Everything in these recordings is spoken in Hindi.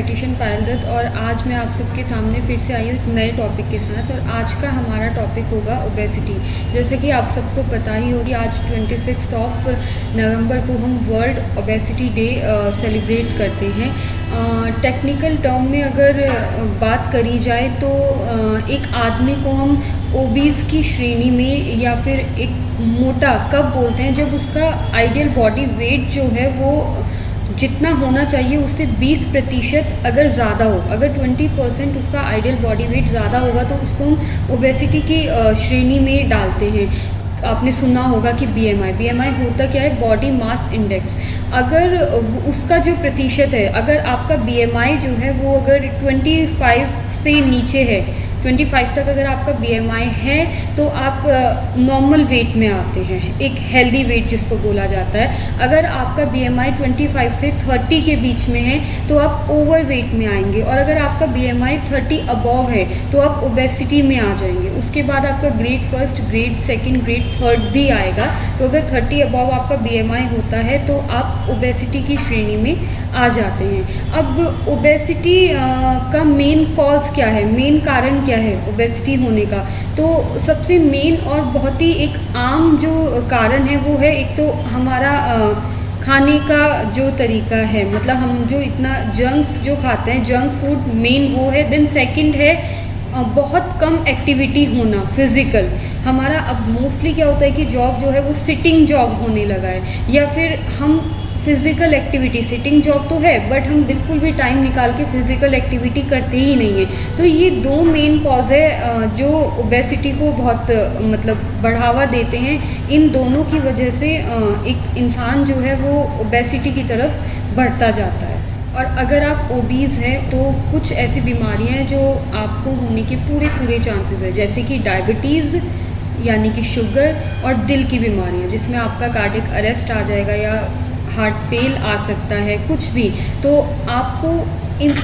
डाइटिशियन पायल दत्त और आज मैं आप सबके सामने फिर से आई हूँ एक नए टॉपिक के साथ। और आज का हमारा टॉपिक होगा ओबेसिटी। जैसे कि आप सबको पता ही होगी, आज 26 नवंबर को हम वर्ल्ड ओबेसिटी डे सेलिब्रेट करते हैं। टेक्निकल टर्म में अगर बात करी जाए तो एक आदमी को हम ओबीज़ की श्रेणी में या फिर एक मोटा कब बोलते हैं, जब उसका आइडियल बॉडी वेट जो है वो जितना होना चाहिए उससे 20% अगर ज़्यादा हो, अगर 20% उसका आइडियल बॉडी वेट ज़्यादा होगा तो उसको हम ओबेसिटी की श्रेणी में डालते हैं। आपने सुना होगा कि बीएमआई होता क्या है, बॉडी मास इंडेक्स। अगर उसका जो प्रतिशत है, अगर आपका बीएमआई जो है वो अगर 25 से नीचे है, 25 तक अगर आपका बीएमआई है तो आप नॉर्मल वेट में आते हैं, एक हेल्दी वेट जिसको बोला जाता है। अगर आपका बीएमआई 25 से 30 के बीच में है तो आप ओवर वेट में आएंगे, और अगर आपका बीएमआई 30 अबव है तो आप ओबेसिटी में आ जाएंगे। उसके बाद आपका grade first, grade second, grade third भी आएगा। तो अगर 30 अबव आपका बीएमआई होता है तो आप ओबेसिटी की श्रेणी में आ जाते हैं। अब ओबेसिटी का मेन कॉज क्या है, मेन कारण क्या है ओबेसिटी होने का? तो सबसे मेन और बहुत ही एक आम जो कारण है वो है, एक तो हमारा खाने का जो तरीका है, मतलब हम जो इतना जंक जो खाते हैं, जंक फूड मेन वो है। देन सेकंड है बहुत कम एक्टिविटी होना फिज़िकल। हमारा अब मोस्टली क्या होता है कि जॉब जो है वो सिटिंग जॉब होने लगा है, या फिर हम फिज़िकल एक्टिविटी, सिटिंग जॉब तो है बट हम बिल्कुल भी टाइम निकाल के फिज़िकल एक्टिविटी करते ही नहीं है। तो ये दो मेन कॉज है जो ओबेसिटी को बहुत मतलब बढ़ावा देते हैं। इन दोनों की वजह से एक इंसान जो है वो ओबेसिटी की तरफ बढ़ता जाता है। और अगर आप ओबीज़ हैं तो कुछ ऐसी बीमारियां हैं जो आपको होने के पूरे चांसेस है, जैसे कि डायबिटीज़ यानी कि शुगर, और दिल की बीमारियां जिसमें आपका कार्डियक अरेस्ट आ जाएगा या हार्ट फेल आ सकता है, कुछ भी। तो आपको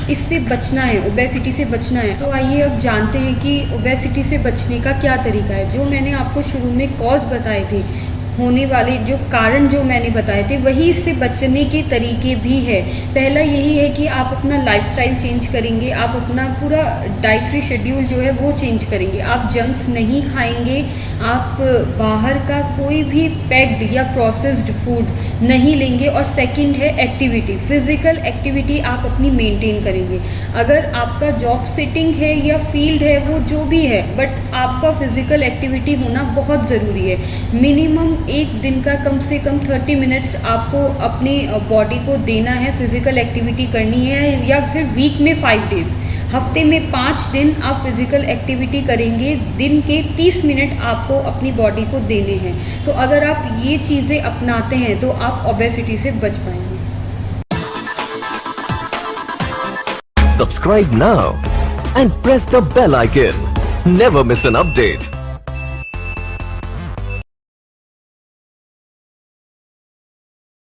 इससे बचना है, ओबेसिटी से बचना है। तो आइए अब जानते हैं कि ओबेसिटी से बचने का क्या तरीका है। जो मैंने आपको शुरू में कॉज बताए थे, होने वाले जो कारण जो मैंने बताए थे, वही इससे बचने के तरीके भी है। पहला यही है कि आप अपना लाइफस्टाइल चेंज करेंगे, आप अपना पूरा डाइटरी शेड्यूल जो है वो चेंज करेंगे। आप जंक्स नहीं खाएंगे, आप बाहर का कोई भी पैक्ड या प्रोसेस्ड फूड नहीं लेंगे। और सेकंड है एक्टिविटी, फिज़िकल एक्टिविटी आप अपनी मेंटेन करेंगे। अगर आपका जॉब सिटिंग है या फील्ड है, वो जो भी है, बट आपका फिज़िकल एक्टिविटी होना बहुत ज़रूरी है। मिनिमम एक दिन का कम से कम 30 मिनट्स आपको अपनी बॉडी को देना है, फिज़िकल एक्टिविटी करनी है। या फिर वीक में 5 डेज़, हफ्ते में 5 दिन आप फिज़िकल एक्टिविटी करेंगे। दिन के 30 मिनट आपको अपनी बॉडी को देने हैं। तो अगर आप ये चीज़ें अपनाते हैं तो आप ओबेसिटी से बच पाएंगे। Subscribe now and press the bell icon. Never miss an update.